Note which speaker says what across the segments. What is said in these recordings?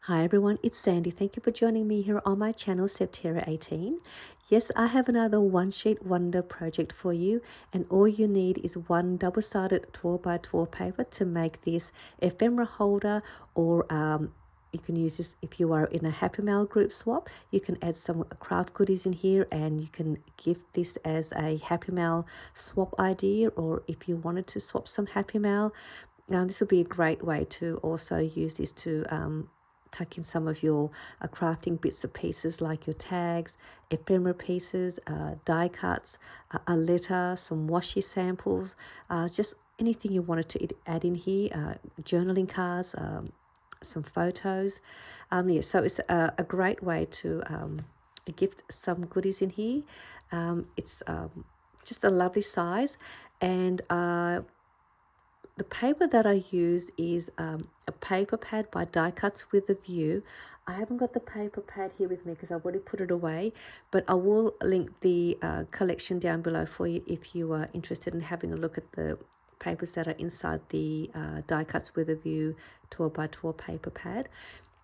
Speaker 1: Hi everyone, it's Sandy. Thank you for joining me here on my channel, Septera 18. Yes, I have another one sheet wonder project for you, and all you need is one double-sided 12x12 paper to make this ephemera holder, or you can use this if you are in a Happy Mail group swap. You can add some craft goodies in here and you can give this as a Happy Mail swap idea, or if you wanted to swap some Happy Mail, this would be a great way to also use this to tuck in some of your crafting bits and pieces like your tags, ephemera pieces, die cuts, a letter, some washi samples, just anything you wanted to add in here, journaling cards, some photos. Yeah, so it's a great way to gift some goodies in here. It's just a lovely size, and the paper that I use is a paper pad by Die Cuts with a View. I haven't got the paper pad here with me because I've already put it away, but I will link the collection down below for you if you are interested in having a look at the papers that are inside the Die Cuts with a View 12x12 paper pad.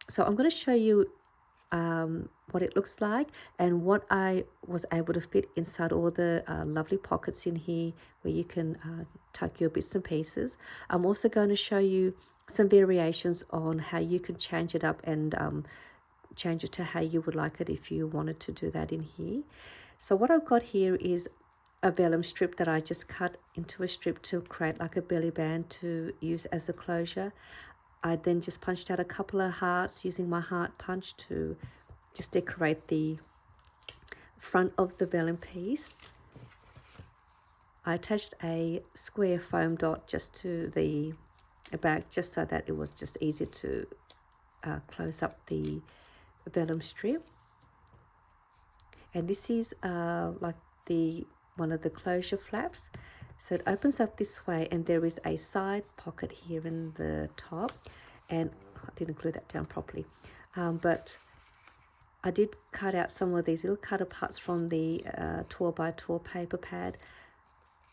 Speaker 1: So I'm going to show you what it looks like and what I was able to fit inside all the lovely pockets in here where you can tuck your bits and pieces. I'm also going to show you some variations on how you can change it up and change it to how you would like it if you wanted to do that in here. So what I've got here is a vellum strip that I just cut into a strip to create like a belly band to use as a closure. I then just punched out a couple of hearts using my heart punch to just decorate the front of the vellum piece. I attached a square foam dot just to the back, just so that it was just easier to close up the vellum strip. And this is like one of the closure flaps. So it opens up this way, and there is a side pocket here in the top, and I didn't glue that down properly, but I did cut out some of these little cutter parts from the 12x12 paper pad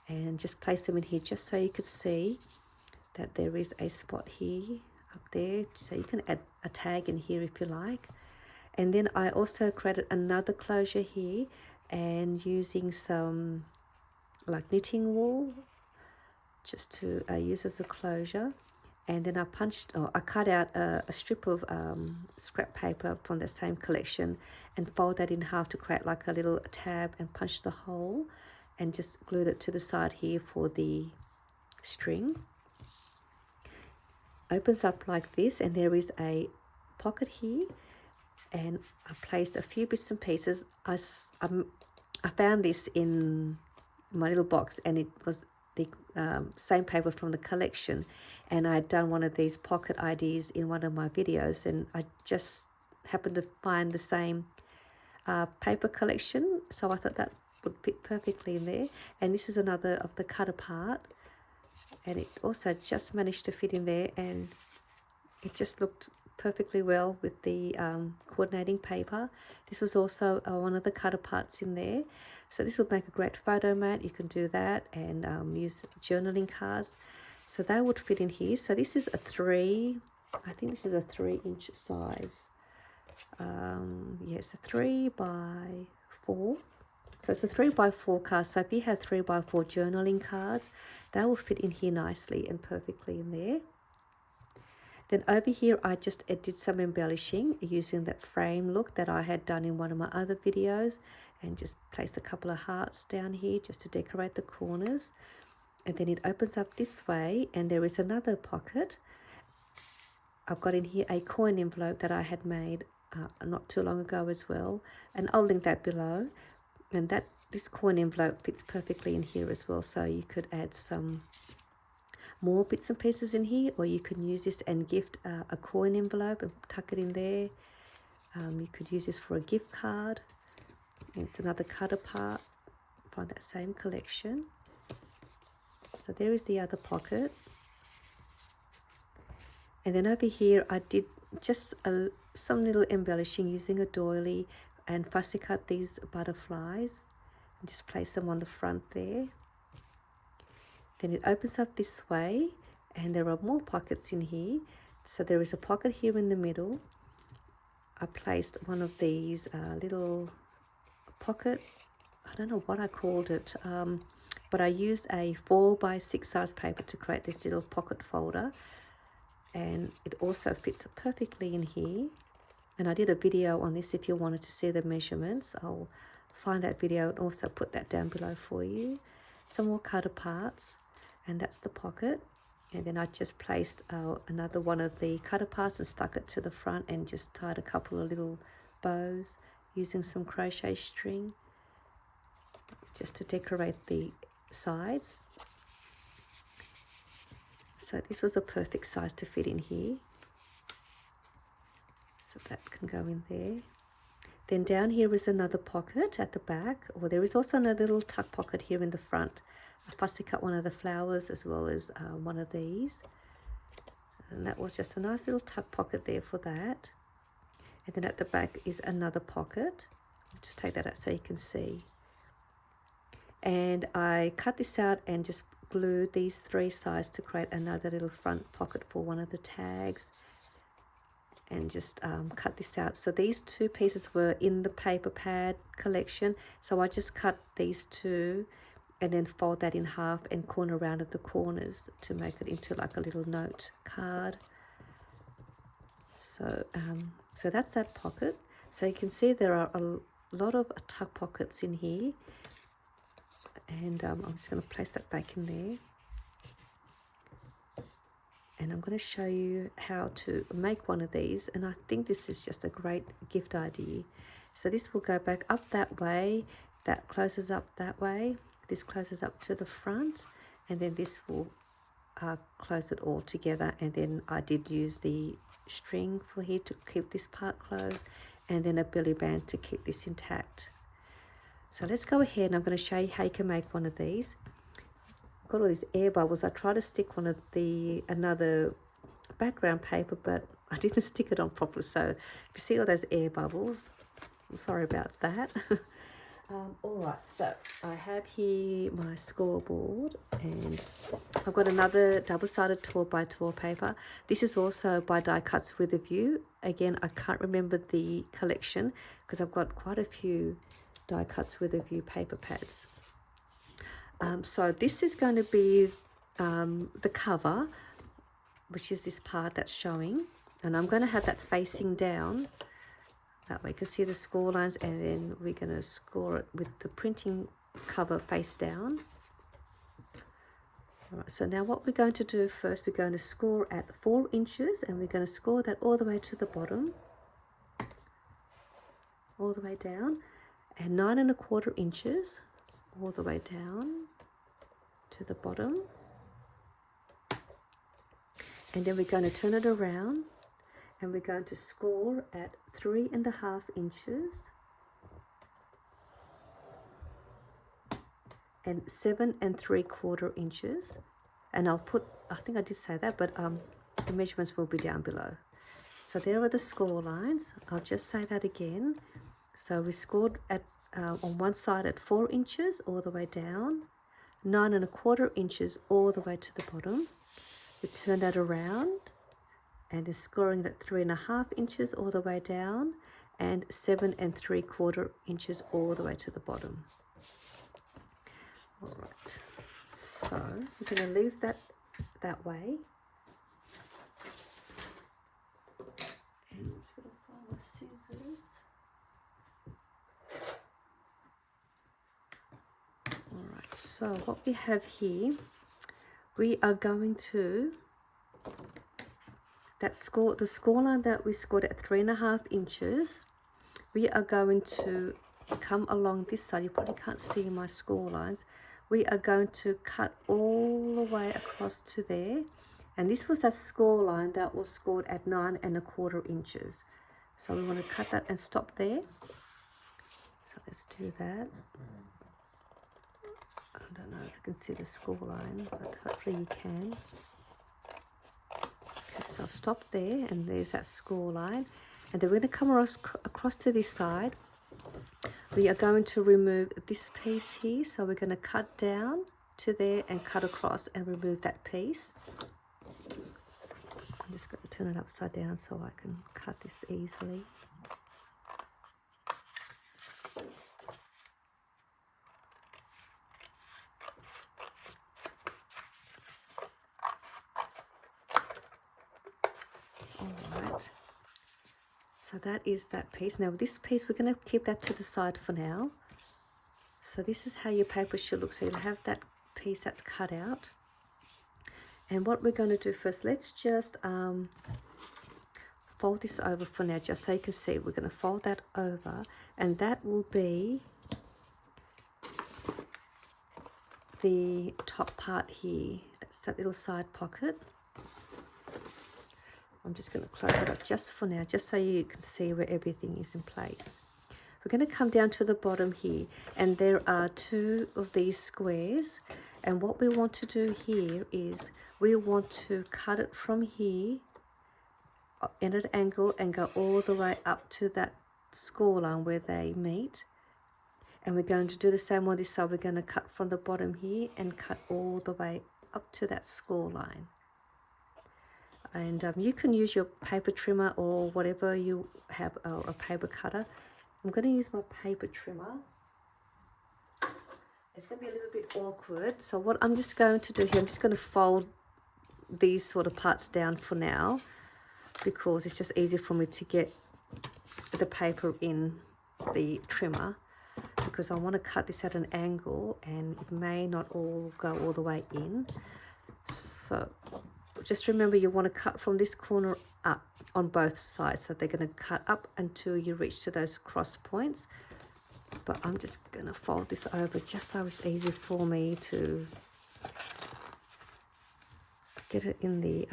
Speaker 1: and just place them in here just so you could see that there is a spot here up there, so you can add a tag in here if you like. And then I also created another closure here, and using some like knitting wool just to use as a closure. And then I cut out a strip of scrap paper from the same collection and fold that in half to create like a little tab and punch the hole, and just glued it to the side here for the string. Opens up like this, and there is a pocket here, and I placed a few bits and pieces. I found this in my little box, and it was the same paper from the collection, and I had done one of these pocket ideas in one of my videos, and I just happened to find the same paper collection, so I thought that would fit perfectly in there. And this is another of the cut apart, and it also just managed to fit in there, and it just looked perfectly well with the coordinating paper. This was also one of the cut aparts in there, so this would make a great photo mat. You can do that and use journaling cards, so they would fit in here. So this is a 3, I think this is a 3-inch size. Yes, a 3x4. So it's a 3x4 card. So if you have 3x4 journaling cards, they will fit in here nicely and perfectly in there. Then over here, I just did some embellishing using that frame look that I had done in one of my other videos, and just placed a couple of hearts down here just to decorate the corners. And then it opens up this way, and there is another pocket. I've got in here a coin envelope that I had made not too long ago as well, and I'll link that below. And this coin envelope fits perfectly in here as well, so you could add some more bits and pieces in here, or you can use this and gift a coin envelope and tuck it in there. You could use this for a gift card. It's another cut apart from that same collection. So there is the other pocket. And then over here I did just some little embellishing using a doily, and fussy cut these butterflies and just place them on the front there. Then it opens up this way, and there are more pockets in here. So there is a pocket here in the middle, I placed one of these little pocket, I don't know what I called it, but I used a 4x6 size paper to create this little pocket folder, and it also fits perfectly in here. And I did a video on this. If you wanted to see the measurements, I'll find that video and also put that down below for you. Some more cutter parts, and that's the pocket. And then I just placed another one of the cutter parts and stuck it to the front and just tied a couple of little bows using some crochet string just to decorate the sides. So this was a perfect size to fit in here. So that can go in there. Then down here is another pocket at the back, or there is also another little tuck pocket here in the front. I fussy cut one of the flowers as well as one of these. And that was just a nice little tuck pocket there for that. And then at the back is another pocket. I'll just take that out so you can see. And I cut this out and just glued these 3 sides to create another little front pocket for one of the tags. And just cut this out. So these 2 pieces were in the paper pad collection. So I just cut these 2 and then fold that in half and corner around at the corners to make it into like a little note card. So, so that's that pocket. So you can see there are a lot of tuck pockets in here. And I'm just going to place that back in there. And I'm going to show you how to make one of these, and I think this is just a great gift idea. So this will go back up that way, that closes up that way, this closes up to the front, and then this will close it all together. And then I did use the string for here to keep this part closed, and then a belly band to keep this intact. So let's go ahead and I'm going to show you how you can make one of these. Got all these air bubbles. I tried to stick one of another background paper, but I didn't stick it on properly. So if you see all those air bubbles, I'm sorry about that. All right, so I have here my scoreboard, and I've got another double-sided 12x12 paper. This is also by Die Cuts with a View. Again, I can't remember the collection because I've got quite a few Die Cuts with a View paper pads. So this is going to be the cover, which is this part that's showing, and I'm going to have that facing down. That way you can see the score lines, and then we're going to score it with the printing cover face down. All right, so now what we're going to do first, we're going to score at 4 inches, and we're going to score that all the way to the bottom, all the way down, and 9¼ inches all the way down to the bottom. And then we're going to turn it around, and we're going to score at 3½ inches and 7¾ inches. And I'll put, I think I did say that, but the measurements will be down below. So there are the score lines. I'll just say that again. So we scored at on one side at 4 inches all the way down, 9¼ inches all the way to the bottom. We turn that around and is scoring at 3½ inches all the way down and 7¾ inches all the way to the bottom. All right, so we're going to leave that way. And I'm just going to find my scissors. All right, so what we have here, we are going to the score line that we scored at 3½ inches. We are going to come along this side. You probably can't see my score lines. We are going to cut all the way across to there, and this was that score line that was scored at 9¼ inches. So we want to cut that and stop there. So let's do that. I don't know if you can see the score line, but hopefully you can. Okay, so I've stopped there, and there's that score line. And then we're going to come across to this side. We are going to remove this piece here. So we're going to cut down to there and cut across and remove that piece. I'm just going to turn it upside down so I can cut this easily. So that is that piece. Now this piece, we're going to keep that to the side for now. So this is how your paper should look. So you'll have that piece that's cut out. And what we're going to do first, let's just fold this over for now, just so you can see. We're going to fold that over, and that will be the top part here. That's that little side pocket. I'm just going to close it up just for now, just so you can see where everything is in place. We're going to come down to the bottom here, and there are 2 of these squares, and what we want to do here is we want to cut it from here in an angle and go all the way up to that score line where they meet. And we're going to do the same on this side. We're going to cut from the bottom here and cut all the way up to that score line. And you can use your paper trimmer or whatever you have, a paper cutter. I'm going to use my paper trimmer. It's going to be a little bit awkward. So what I'm just going to do here, I'm just going to fold these sort of parts down for now, because it's just easier for me to get the paper in the trimmer, because I want to cut this at an angle and it may not all go all the way in. So just remember, you want to cut from this corner up on both sides, so they're going to cut up until you reach to those cross points. But I'm just going to fold this over just so it's easy for me to get it in the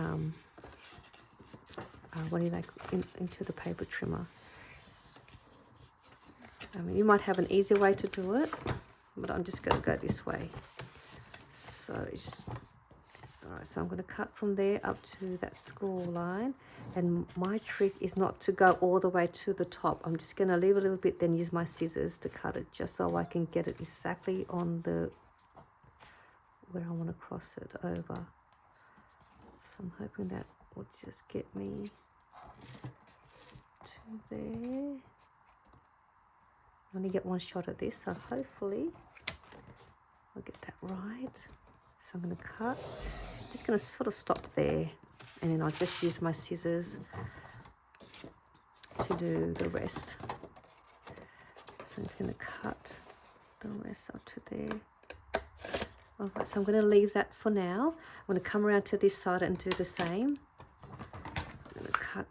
Speaker 1: into the paper trimmer. I mean, you might have an easier way to do it, but I'm just going to go this way. So it's just, all right, so I'm going to cut from there up to that score line, and my trick is not to go all the way to the top. I'm just going to leave a little bit, then use my scissors to cut it, just so I can get it exactly on the where I want to cross it over. So I'm hoping that will just get me to there. I only get one shot at this, so hopefully I'll get that right. So I'm going to cut. I'm just going to sort of stop there, and then I'll just use my scissors to do the rest. So I'm just going to cut the rest up to there. All right, so I'm going to leave that for now. I'm going to come around to this side and do the same. I'm going to cut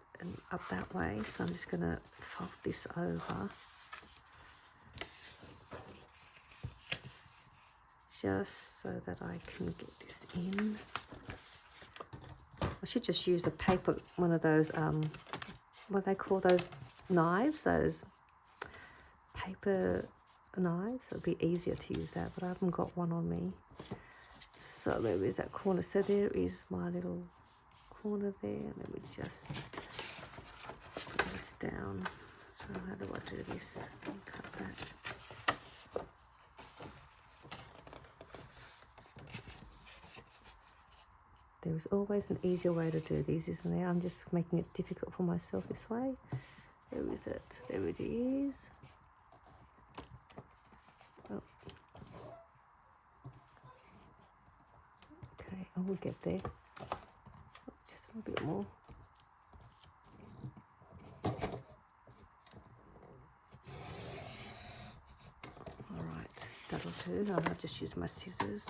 Speaker 1: up that way, so I'm just going to fold this over. Just so that I can get this in. I should just use a paper, one of those, what they call those knives, those paper knives. It'll be easier to use that, but I haven't got one on me. So there is that corner. So there is my little corner there. Let me just put this down. So how do I do this? Cut that. There is always an easier way to do these, isn't there? I'm just making it difficult for myself this way. Where is it? There it is. Oh. Okay, I will get there. Just a little bit more. All right, that'll do. I'll just use my scissors.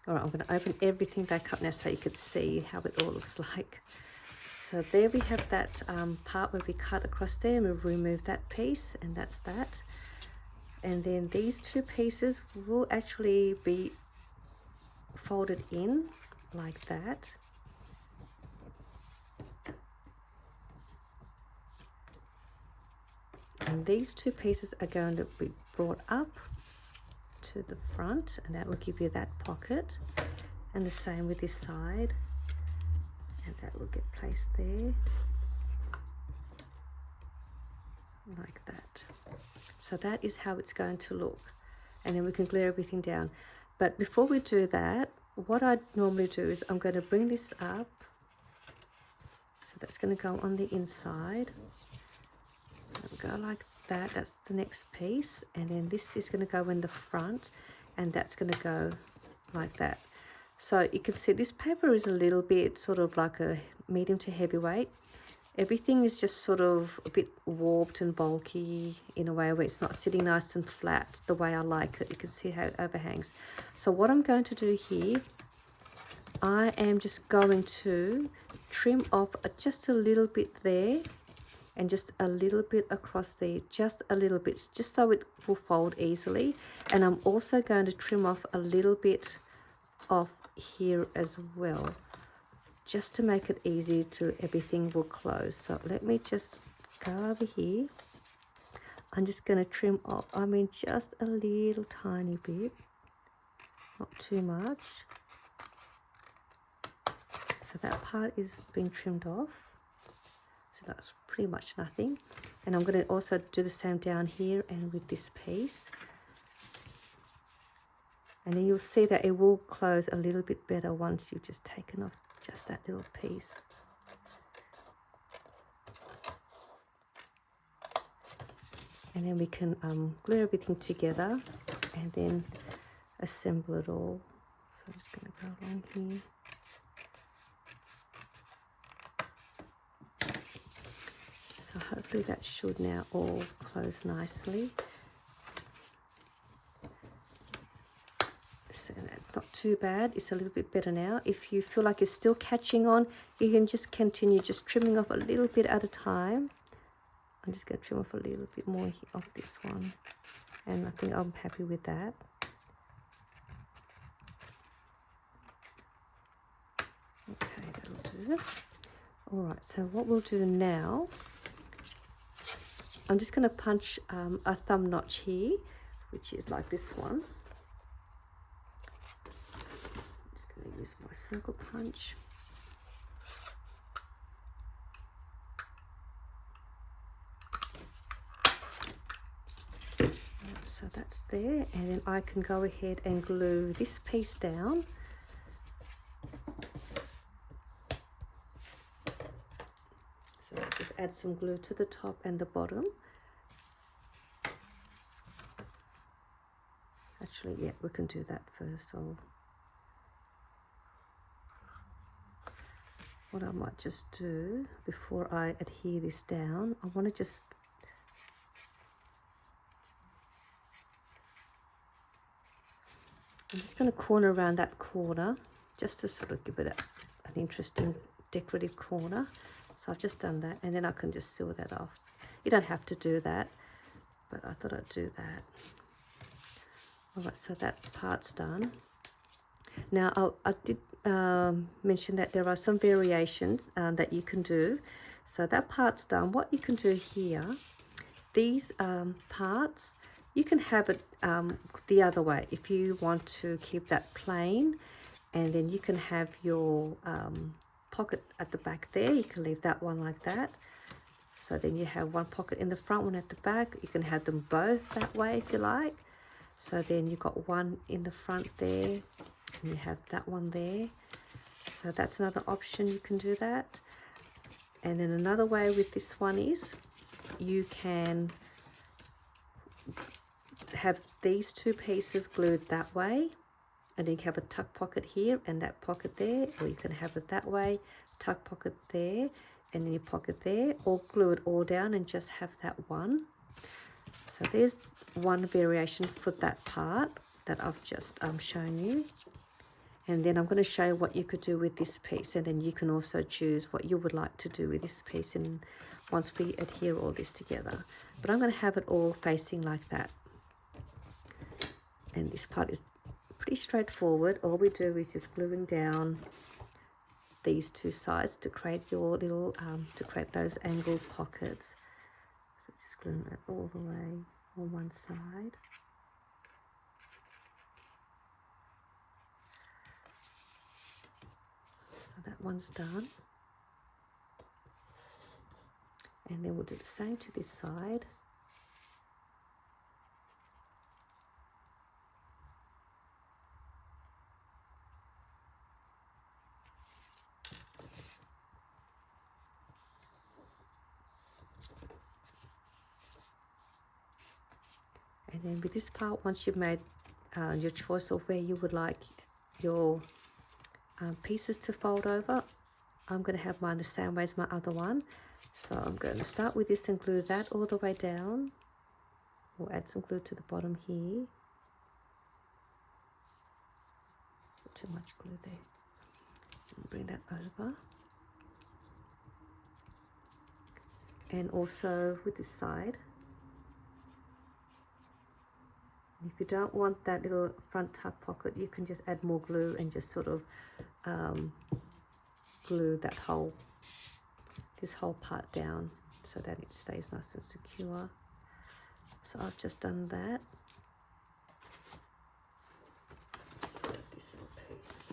Speaker 1: All right, I'm going to open everything back up now so you could see how it all looks like. So there we have that part where we cut across there, and we'll remove that piece, and that's that. And then these two pieces will actually be folded in like that. And these two pieces are going to be brought up to the front, and that will give you that pocket, and the same with this side, and that will get placed there like that. So that is how it's going to look, and then we can glue everything down. But before we do that, what I normally do is I'm going to bring this up, so that's going to go on the inside. It'll go like that. That's the next piece, and then this is going to go in the front, and that's going to go like that. So you can see this paper is a little bit sort of like a medium to heavyweight. Everything is just sort of a bit warped and bulky in a way where it's not sitting nice and flat the way I like it. You can see how it overhangs. So what I'm going to do here, I am just going to trim off just a little bit there and just a little bit across there, just a little bit, just so it will fold easily. And I'm also going to trim off a little bit off here as well, just to make it easy to everything will close. So let me just go over here. I'm just going to trim off, I mean just a little tiny bit, not too much. So that part is being trimmed off. So that's pretty much nothing. And I'm going to also do the same down here and with this piece. And then you'll see that it will close a little bit better once you've just taken off just that little piece. And then we can glue everything together and then assemble it all. So I'm just going to go along here. So hopefully that should now all close nicely. So that's not too bad. It's a little bit better now. If you feel like it's still catching on, you can just continue just trimming off a little bit at a time. I'm just going to trim off a little bit more of this one. And I think I'm happy with that. Okay, that'll do. All right, so what we'll do now, I'm just going to punch a thumb notch here, which is like this one. I'm just going to use my circle punch. So that's there, and then I can go ahead and glue this piece down. So just add some glue to the top and the bottom. Actually, yeah, we can do that first. What I might just do before I adhere this down, I want to just I'm just going to corner around that corner just to sort of give it an interesting decorative corner. So I've just done that, and then I can just seal that off. You don't have to do that, but I thought I'd do that. All right, so that part's done. Now I did mention that there are some variations that you can do. So that part's done. What you can do here, these parts, you can have it the other way if you want to keep that plain, and then you can have your pocket at the back there. You can leave that one like that. So then you have one pocket in the front, one at the back. You can have them both that way if you like. So then you've got one in the front there, and you have that one there. So that's another option, you can do that. And then another way with this one is you can have these two pieces glued that way, and then you can have a tuck pocket here and that pocket there, or you can have it that way, tuck pocket there and then your pocket there, or glue it all down and just have that one. So there's one variation for that part that I've just shown you. And then I'm going to show you what you could do with this piece, and then you can also choose what you would like to do with this piece and once we adhere all this together. But I'm going to have it all facing like that. And this part is pretty straightforward. All we do is just gluing down these two sides to create your little to create those angled pockets. So just gluing that all the way on one side. So that one's done. And then we'll do the same to this side. And then with this part, once you've made your choice of where you would like your pieces to fold over. I'm going to have mine the same way as my other one. So I'm going to start with this and glue that all the way down. We'll add some glue to the bottom here. Not too much glue there. And bring that over. And also with this side. If you don't want that little front tuck pocket, you can just add more glue and just sort of glue that this whole part down so that it stays nice and secure. So I've just done that. So this little piece.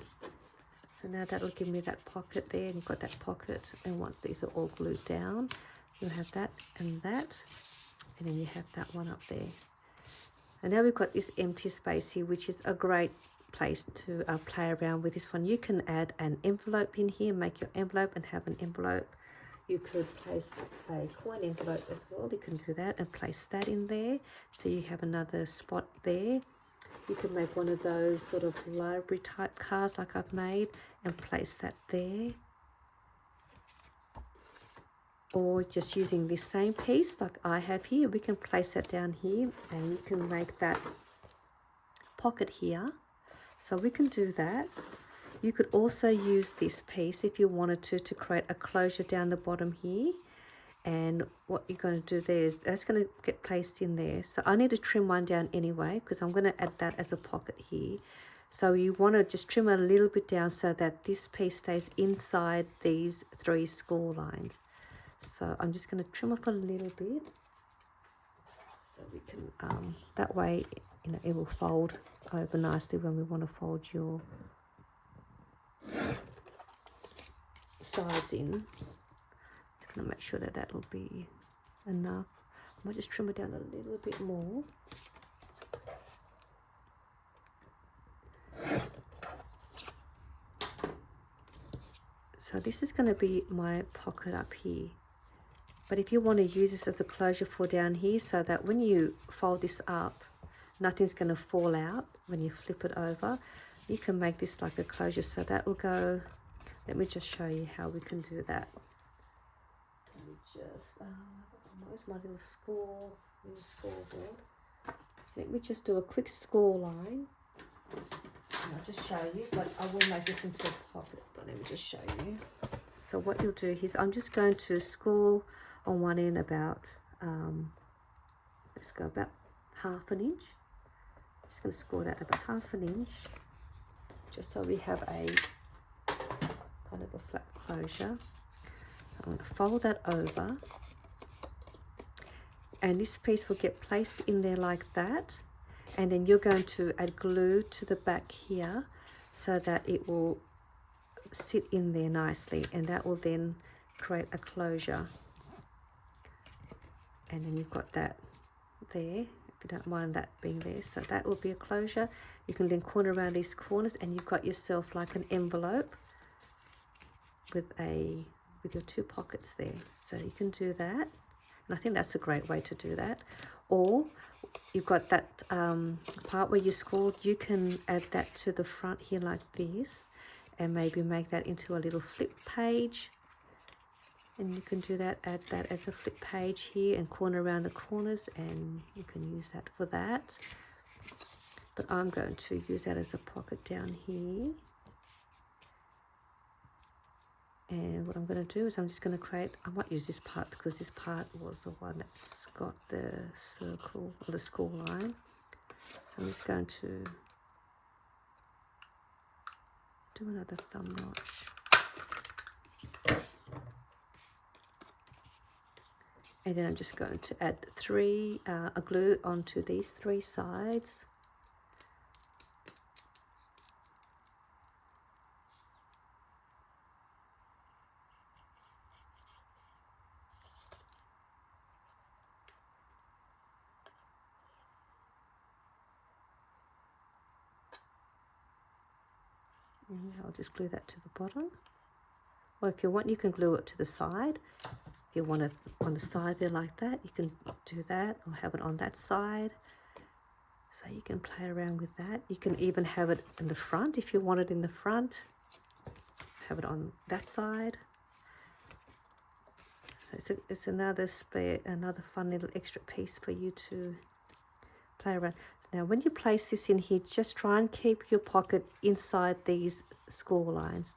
Speaker 1: So now that'll give me that pocket there, and you've got that pocket. And once these are all glued down, you'll have that, and then you have that one up there. And now we've got this empty space here, which is a great place to play around with this one. You can add an envelope in here, make your envelope and have an envelope. You could place a coin envelope as well. You can do that and place that in there. So you have another spot there. You can make one of those sort of library type cards like I've made and place that there. Or just using this same piece like I have here, we can place that down here and you can make that pocket here. So we can do that. You could also use this piece if you wanted to create a closure down the bottom here. And what you're going to do there is that's going to get placed in there. So I need to trim one down anyway because I'm going to add that as a pocket here. So you want to just trim a little bit down so that this piece stays inside these 3 score lines. So I'm just going to trim off a little bit so we can, that way, you know, it will fold over nicely when we want to fold your sides in. Just going to make sure that that'll be enough. I might just trim it down a little bit more. So this is going to be my pocket up here. But if you want to use this as a closure for down here so that when you fold this up, nothing's going to fall out when you flip it over, you can make this like a closure. So that will go, let me just show you how we can do that. Let me just, where's my little scoreboard? Let me just do a quick score line. And I'll just show you, but I will make this into a pocket, but let me just show you. So what you'll do is I'm just going to score on one end about, let's go about 1/2 inch. Just going to score that about 1/2 inch, just so we have a kind of a flat closure. I'm going to fold that over, and this piece will get placed in there like that. And then you're going to add glue to the back here so that it will sit in there nicely, and that will then create a closure. And then you've got that there, if you don't mind that being there. So that will be a closure. You can then corner around these corners and you've got yourself like an envelope with your 2 pockets there. So you can do that. And I think that's a great way to do that. Or you've got that part where you scored, you can add that to the front here like this and maybe make that into a little flip page. And you can do that, add that as a flip page here and corner around the corners, and you can use that for that. But I'm going to use that as a pocket down here. And what I'm going to do is I'm just going to create, I might use this part because this part was the one that's got the circle or the score line. I'm just going to do another thumb notch. And then I'm just going to add a glue onto these 3 sides. And I'll just glue that to the bottom. Or if you want, you can glue it to the side. If you want it on the side there like that, you can do that, or have it on that side. So you can play around with that. You can even have it in the front if you want it in the front. have it on that side. So it's another fun little extra piece for you to play around. Now when you place this in here, just try and keep your pocket inside these score lines.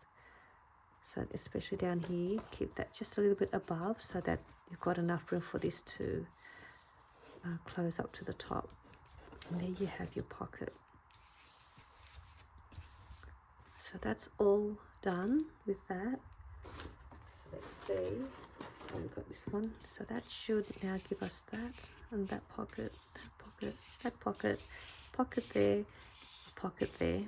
Speaker 1: So especially down here, keep that just a little bit above so that you've got enough room for this to close up to the top. And there you have your pocket. So that's all done with that. So let's see. Oh, we've got this one. So that should now give us that, and that pocket, that pocket, that pocket, pocket there, pocket there.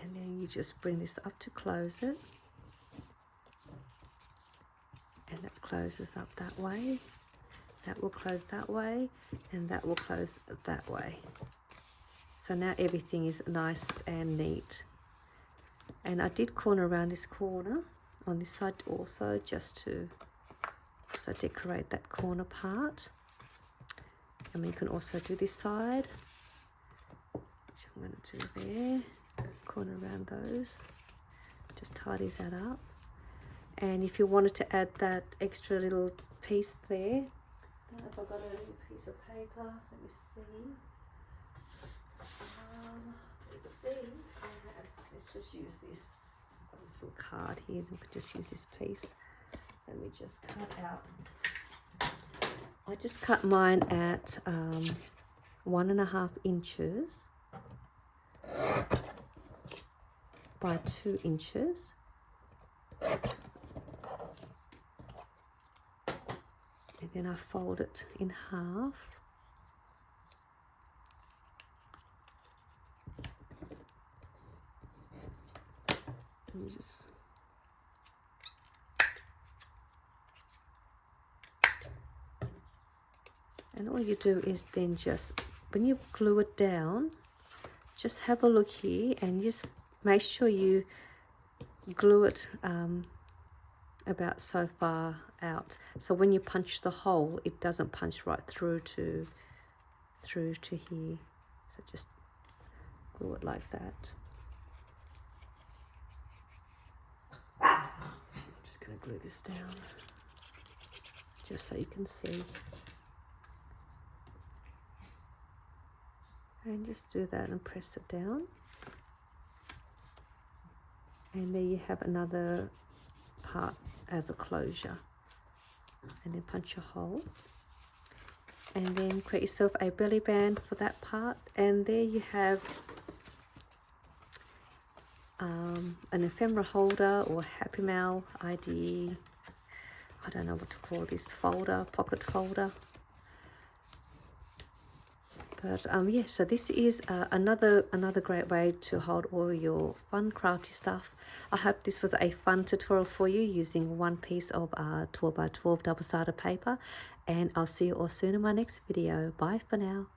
Speaker 1: And then you just bring this up to close it. And that closes up that way. That will close that way, and that will close that way. So now everything is nice and neat. And I did corner around this corner on this side also, just to also decorate that corner part. And we can also do this side, which I'm going to do there. Corner around those, just tidies that up. And if you wanted to add that extra little piece there, I don't know if I've got a little piece of paper, let me see. Let's see, let's just use this. I've got this little card here, we could just use this piece. Let me just cut out. I just cut mine at 1.5 inches by 2 inches. And then I fold it in half. And you just and all you do is then just, when you glue it down, just have a look here and just make sure you glue it about so far out, so when you punch the hole, it doesn't punch right through to here. So just glue it like that. I'm just going to glue this down just so you can see. And just do that and press it down. And there you have another part as a closure. And then punch a hole. And then create yourself a belly band for that part. And there you have an ephemera holder or happy mail ID. I don't know what to call this folder, pocket folder. But yeah, so this is another great way to hold all your fun crafty stuff. I hope this was a fun tutorial for you using one piece of 12 by 12 double-sided paper. And I'll see you all soon in my next video. Bye for now.